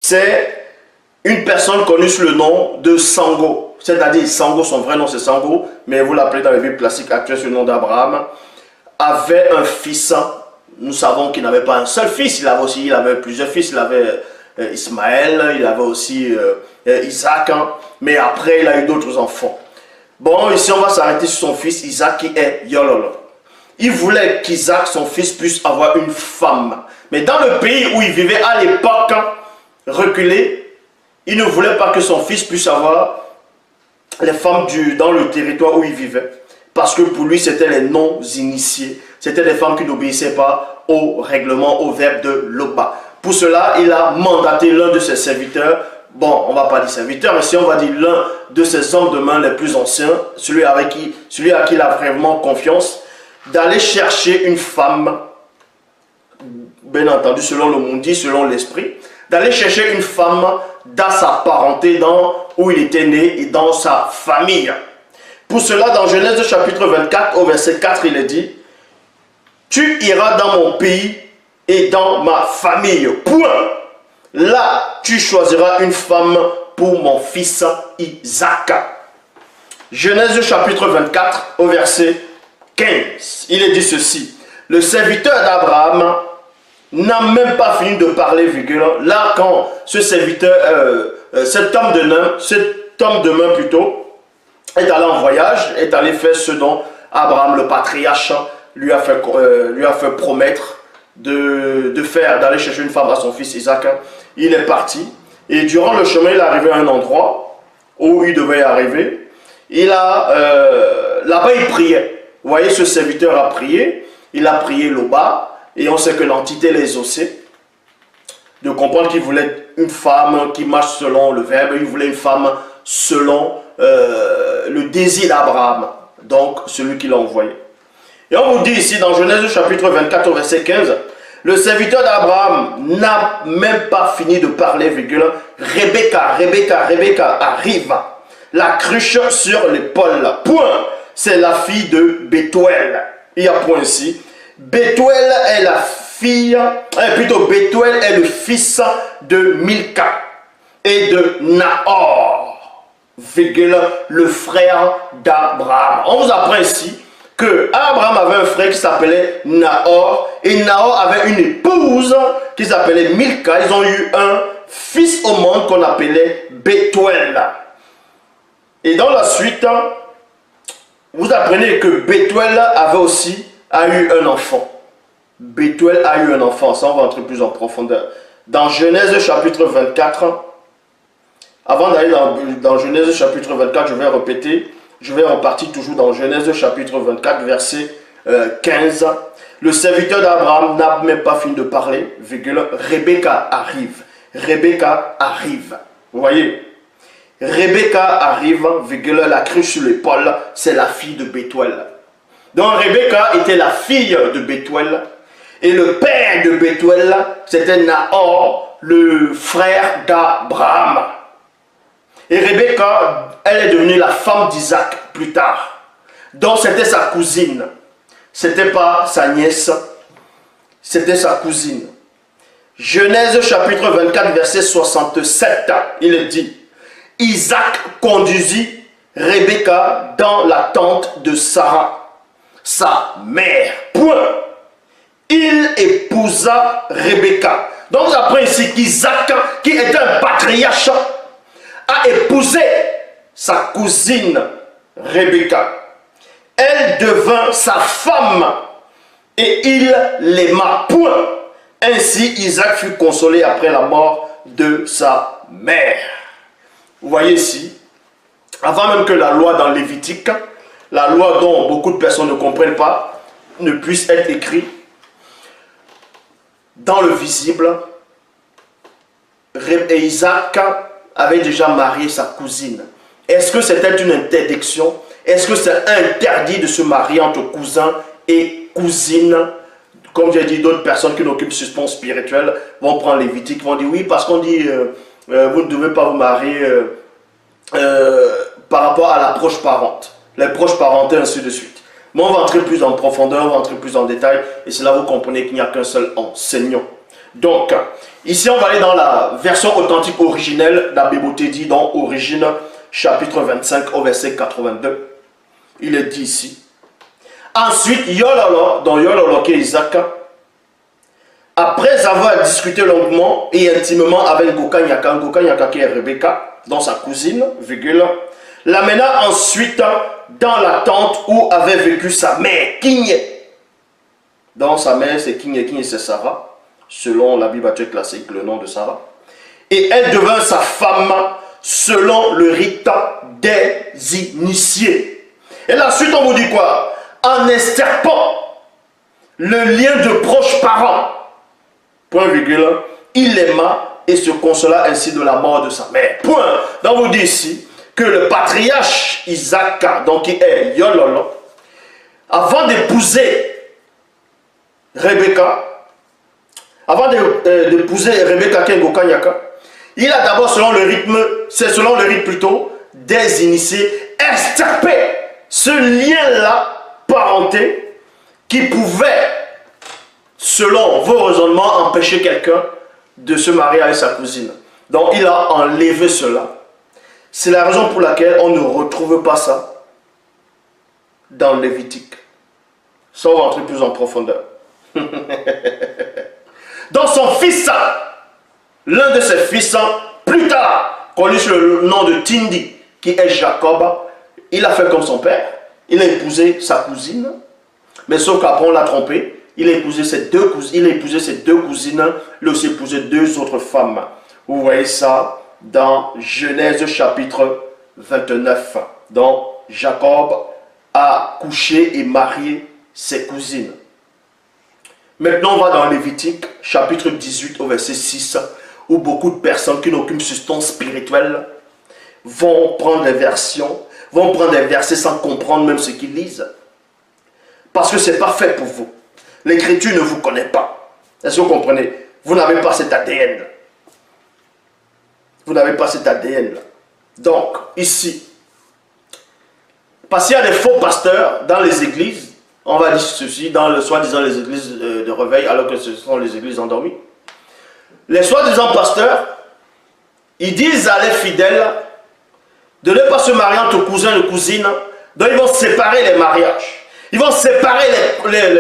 c'est une personne connue sous le nom de Sango. C'est-à-dire Sango, son vrai nom c'est Sango, mais vous l'appelez dans les Bibles classiques actuelles sous le nom d'Abraham, avait un fils. Nous savons qu'il n'avait pas un seul fils, il avait plusieurs fils, il avait Ismaël, il avait aussi Isaac, mais après il a eu d'autres enfants. Bon, ici on va s'arrêter sur son fils Isaac qui est Yolol. Il voulait qu'Isaac, son fils, puisse avoir une femme. Mais dans le pays où il vivait à l'époque reculé, il ne voulait pas que son fils puisse avoir les femmes dans le territoire où il vivait. Parce que pour lui, c'était les non-initiés. C'était des femmes qui n'obéissaient pas au règlement, au verbe de Loba. Pour cela, il a mandaté l'un de ses serviteurs. Bon, on ne va pas dire serviteur, mais si on va dire l'un de ses hommes de main les plus anciens, celui à qui il a vraiment confiance, d'aller chercher une femme, bien entendu selon le monde, selon l'esprit, d'aller chercher une femme dans sa parenté, où il était né et dans sa famille. Pour cela, dans Genèse chapitre 24, au verset 4, il est dit, « Tu iras dans mon pays et dans ma famille. Point. Là, tu choisiras une femme pour mon fils Isaac. » Genèse chapitre 24, au verset 15, il est dit ceci. Le serviteur d'Abraham n'a même pas fini de parler, virgule. Là, quand ce serviteur, cet homme de main plutôt, est allé en voyage, est allé faire ce dont Abraham, le patriarche, lui a fait promettre d'aller chercher une femme à son fils Isaac. Il est parti et durant le chemin, il est arrivé à un endroit où il devait y arriver. Là-bas, il priait. Vous voyez, ce serviteur a prié. Il a prié Loba et on sait que l'entité les ossait. De comprendre qu'il voulait une femme qui marche selon le verbe. Il voulait une femme selon le désir d'Abraham. Donc, celui qui l'a envoyé. Et on vous dit ici dans Genèse chapitre 24 au verset 15, le serviteur d'Abraham n'a même pas fini de parler, virgule. Rebecca arrive, la cruche sur l'épaule. Point. C'est la fille de Bethuel. Il y a point ici. Bethuel est la fille, Bethuel est le fils de Milka et de Nahor, virgule, le frère d'Abraham. On vous apprend ici que Abraham avait un frère qui s'appelait Nahor et Nahor avait une épouse qui s'appelait Milka. Ils ont eu un fils au monde qu'on appelait Bethuel. Et dans la suite, vous apprenez que Bethuel a eu un enfant. Bethuel a eu un enfant. Ça, on va entrer plus en profondeur. Dans Genèse chapitre 24, avant d'aller dans Genèse chapitre 24, je vais répéter. Je vais repartir toujours dans Genèse chapitre 24, verset 15. Le serviteur d'Abraham n'a même pas fini de parler, virgule, Rebecca arrive. Rebecca arrive. Vous voyez? Rebecca arrive, virgule, la cruche sur l'épaule, c'est la fille de Bethuel. Donc Rebecca était la fille de Bethuel. Et le père de Bethuel, c'était Nahor, le frère d'Abraham. Et Rebecca, elle est devenue la femme d'Isaac plus tard. Donc c'était sa cousine. C'était pas sa nièce, c'était sa cousine. Genèse chapitre 24, verset 67, il est dit, Isaac conduisit Rebecca dans la tente de Sarah, sa mère. Point. Il épousa Rebecca. Donc après ici qu'Isaac, qui est un patriarche, a épousé sa cousine Rebecca. Elle devint sa femme et il l'aima. Point. Ainsi Isaac fut consolé après la mort de sa mère. Vous voyez ici, avant même que la loi dans Lévitique, la loi dont beaucoup de personnes ne comprennent pas, ne puisse être écrite, dans le visible, Isaac avait déjà marié sa cousine. Est-ce que c'était une interdiction? Est-ce que c'est interdit de se marier entre cousins et cousines? Comme j'ai dit, d'autres personnes qui n'occupent ce suspense spirituel vont prendre Lévitique, vont dire oui, parce qu'on dit vous ne devez pas vous marier par rapport à la proche parente, les proches parentés, ainsi de suite. Mais on va entrer plus en profondeur, on va entrer plus en détail, et c'est là vous comprenez qu'il n'y a qu'un seul enseignant. Donc, Ici, on va aller dans la version authentique originelle d'Abébauté dit dans Origine, chapitre 25, au verset 82. Il est dit ici. Ensuite, Yololo, dans Yololo qui est Isaac, après avoir discuté longuement et intimement avec Gokanyaka qui est Rebecca, dans sa cousine, virgule, l'amena ensuite dans la tente où avait vécu sa mère, Kigne. Dans sa mère, c'est Kigne, Kigne c'est Sarah, selon la Bible classique, le nom de Sarah. Et elle devint sa femme selon le rite des initiés. Et là, ensuite, on vous dit quoi? En extirpant le lien de proches parents, point virgule, il l'aima et se consola ainsi de la mort de sa mère. Point. Donc, on vous dit ici que le patriarche Isaac, donc qui est Yololo, avant d'épouser Rebecca, qui est Gokanyaka, il a d'abord, selon le rythme plutôt, des initiés, extirpé ce lien-là, parenté, qui pouvait, selon vos raisonnements, empêcher quelqu'un de se marier avec sa cousine. Donc il a enlevé cela. C'est la raison pour laquelle on ne retrouve pas ça dans le Lévitique. Sans rentrer plus en profondeur. Dans son fils, l'un de ses fils, plus tard, connu sous le nom de Tindi, qui est Jacob, il a fait comme son père. Il a épousé sa cousine, mais sauf qu'après on l'a trompé. Il a épousé ses deux cousines, il a aussi épousé deux autres femmes. Vous voyez ça dans Genèse chapitre 29, dont Jacob a couché et marié ses cousines. Maintenant, on va dans Lévitique, chapitre 18, au verset 6, où beaucoup de personnes qui n'ont aucune substance spirituelle vont prendre des versions, vont prendre des versets sans comprendre même ce qu'ils lisent. Parce que ce n'est pas fait pour vous. L'écriture ne vous connaît pas. Est-ce que vous comprenez? Vous n'avez pas cet ADN. Vous n'avez pas cet ADN. Donc, ici, parce qu'il y a des faux pasteurs dans les églises, on va dire ceci, dans le soi-disant les églises de réveil, alors que ce sont les églises endormies. Les soi-disant pasteurs, ils disent à les fidèles de ne pas se marier entre cousins et cousines, donc ils vont séparer les mariages. Ils vont séparer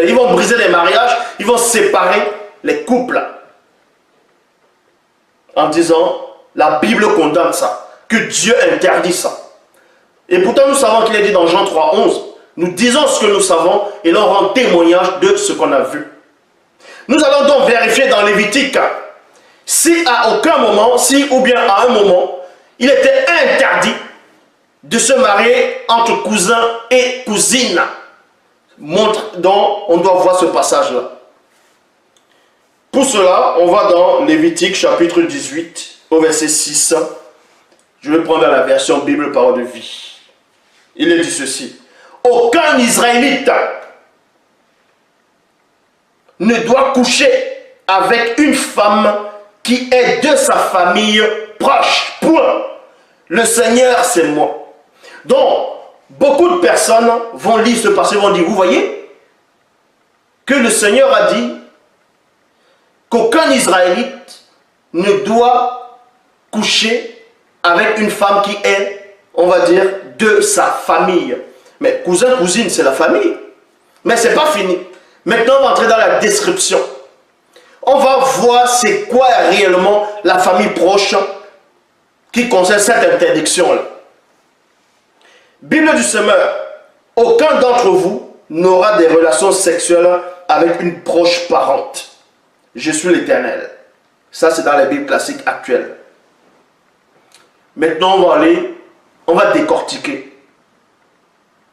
ils vont briser les mariages, ils vont séparer les couples. En disant, la Bible condamne ça, que Dieu interdit ça. Et pourtant nous savons qu'il est dit dans Jean 3:11, nous disons ce que nous savons et l'on rend témoignage de ce qu'on a vu. Nous allons donc vérifier dans Lévitique si à aucun moment, ou bien à un moment, il était interdit de se marier entre cousins et cousines. Donc on doit voir ce passage-là. Pour cela, on va dans Lévitique chapitre 18 au verset 6. Je vais prendre la version Bible Parole de vie. Il est dit ceci. Aucun Israélite ne doit coucher avec une femme qui est de sa famille proche. Point. Le Seigneur, c'est moi. Donc, beaucoup de personnes vont lire ce passage et vont dire, vous voyez, que le Seigneur a dit qu'aucun Israélite ne doit coucher avec une femme qui est, on va dire, de sa famille. Mais cousin, cousine, c'est la famille. Mais ce n'est pas fini. Maintenant, on va entrer dans la description. On va voir c'est quoi réellement la famille proche qui concerne cette interdiction-là. Bible du Semeur. Aucun d'entre vous n'aura des relations sexuelles avec une proche parente. Je suis l'Éternel. Ça, c'est dans la Bible classique actuelle. Maintenant, on va décortiquer.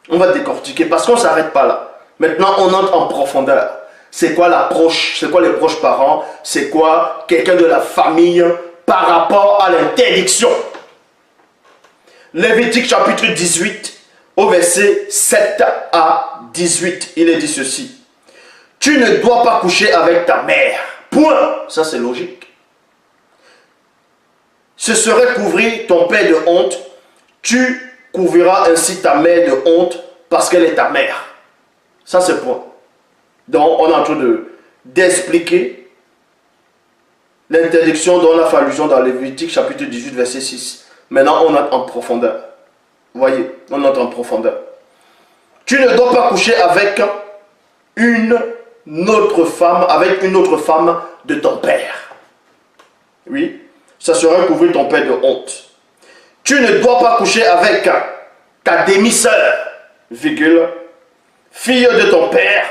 On va décortiquer parce qu'on ne s'arrête pas là. Maintenant, on entre en profondeur. C'est quoi l'approche? C'est quoi les proches parents? C'est quoi quelqu'un de la famille par rapport à l'interdiction? Lévitique chapitre 18 au verset 7 à 18. Il est dit ceci. Tu ne dois pas coucher avec ta mère. Point. Ça c'est logique. Ce serait couvrir ton père de honte. Tu couvriras ainsi ta mère de honte parce qu'elle est ta mère. Ça c'est point. Donc on est en train d'expliquer l'interdiction dont on a fait allusion dans Lévitique chapitre 18 verset 6. Maintenant on entre en profondeur. Vous voyez, on entre en profondeur. Tu ne dois pas coucher avec une autre femme de ton père. Oui, ça serait couvrir ton père de honte. Tu ne dois pas coucher avec ta demi-sœur, virgule, fille de ton père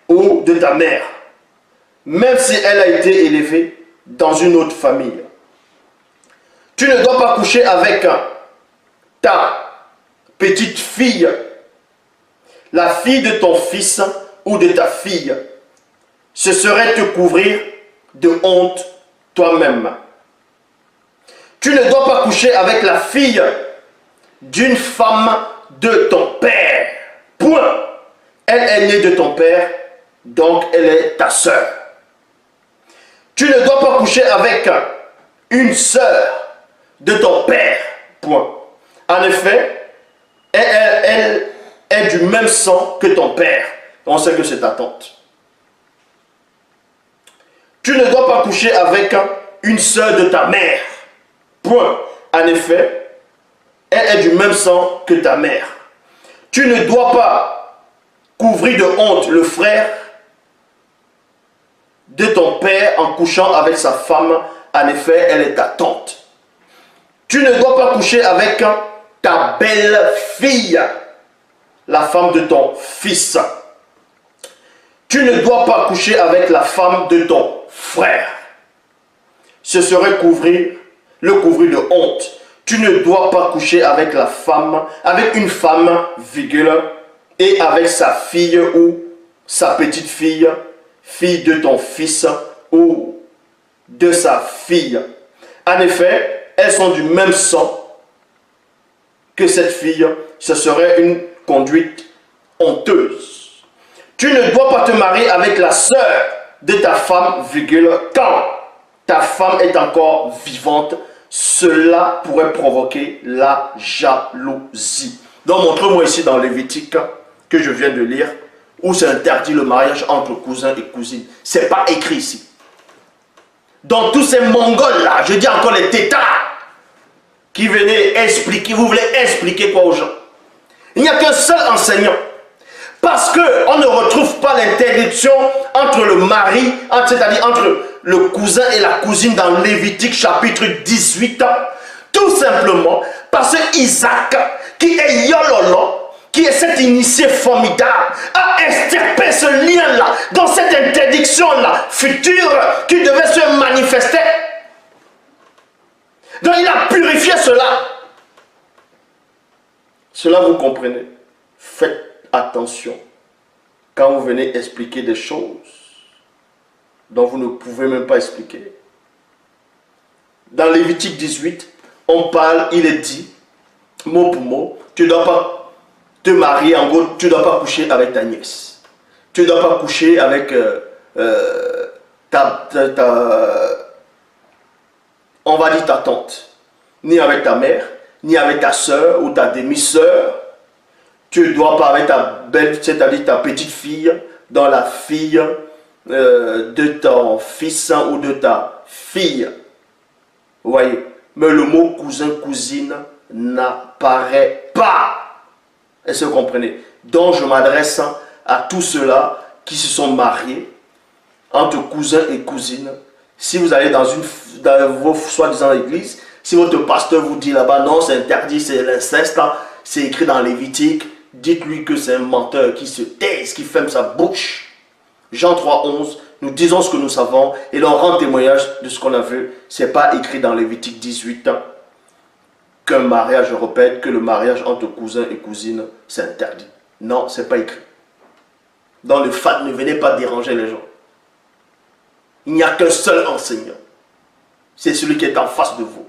ou de ta mère, même si elle a été élevée dans une autre famille. Tu ne dois pas coucher avec ta petite fille, la fille de ton fils ou de ta fille. Ce serait te couvrir de honte toi-même. Tu ne dois pas coucher avec la fille d'une femme de ton père. Point. Elle est née de ton père, donc elle est ta sœur. Tu ne dois pas coucher avec une sœur de ton père. Point. En effet, elle est du même sang que ton père. On sait que c'est ta tante. Tu ne dois pas coucher avec une sœur de ta mère. Point. En effet, elle est du même sang que ta mère. Tu ne dois pas couvrir de honte le frère de ton père en couchant avec sa femme. En effet, elle est ta tante. Tu ne dois pas coucher avec ta belle-fille, la femme de ton fils. Tu ne dois pas coucher avec la femme de ton frère. Ce serait le couvrir de honte. Tu ne dois pas coucher avec une femme, virgule, et avec sa fille ou sa petite fille, fille de ton fils ou de sa fille. En effet, elles sont du même sang que cette fille. Ce serait une conduite honteuse. Tu ne dois pas te marier avec la sœur de ta femme, virgule, quand ta femme est encore vivante. Cela pourrait provoquer la jalousie. Donc, montre-moi ici dans Lévitique que je viens de lire, où c'est interdit le mariage entre cousins et cousines. Ce n'est pas écrit ici. Donc, tous ces Mongols là, je dis encore les tétards, qui venaient expliquer, vous voulez expliquer quoi aux gens? Il n'y a qu'un seul enseignant. Parce qu'on ne retrouve pas l'interdiction entre le mari, c'est-à-dire entre le cousin et la cousine dans Lévitique chapitre 18. Tout simplement parce que Isaac, qui est Yololo, qui est cet initié formidable, a extirpé ce lien-là, dans cette interdiction-là future qui devait se manifester. Donc il a purifié cela. Cela vous comprenez. Faites attention quand vous venez expliquer des choses dont vous ne pouvez même pas expliquer. Dans Lévitique 18, on parle, il est dit, mot pour mot, tu ne dois pas te marier, en gros, tu ne dois pas coucher avec ta nièce. Tu ne dois pas coucher avec on va dire ta tante, ni avec ta mère, ni avec ta soeur ou ta demi-soeur. Tu ne dois pas avec ta belle, c'est-à-dire ta petite fille, dans la fille de ton fils ou de ta fille. Vous voyez, mais le mot cousin, cousine n'apparaît pas. Est-ce que vous comprenez? Donc je m'adresse à tous ceux-là qui se sont mariés entre cousins et cousines. Si vous allez dans vos soi-disant églises, si votre pasteur vous dit là-bas, non, c'est interdit, c'est l'inceste, c'est écrit dans Lévitique, dites-lui que c'est un menteur qui se taise, qui ferme sa bouche. Jean 3,11, nous disons ce que nous savons et l'on rend témoignage de ce qu'on a vu. Ce n'est pas écrit dans Lévitique 18 qu'un mariage, je répète, que le mariage entre cousins et cousines, c'est interdit. Non, ce n'est pas écrit. Dans le fait, ne venez pas déranger les gens. Il n'y a qu'un seul enseignant. C'est celui qui est en face de vous.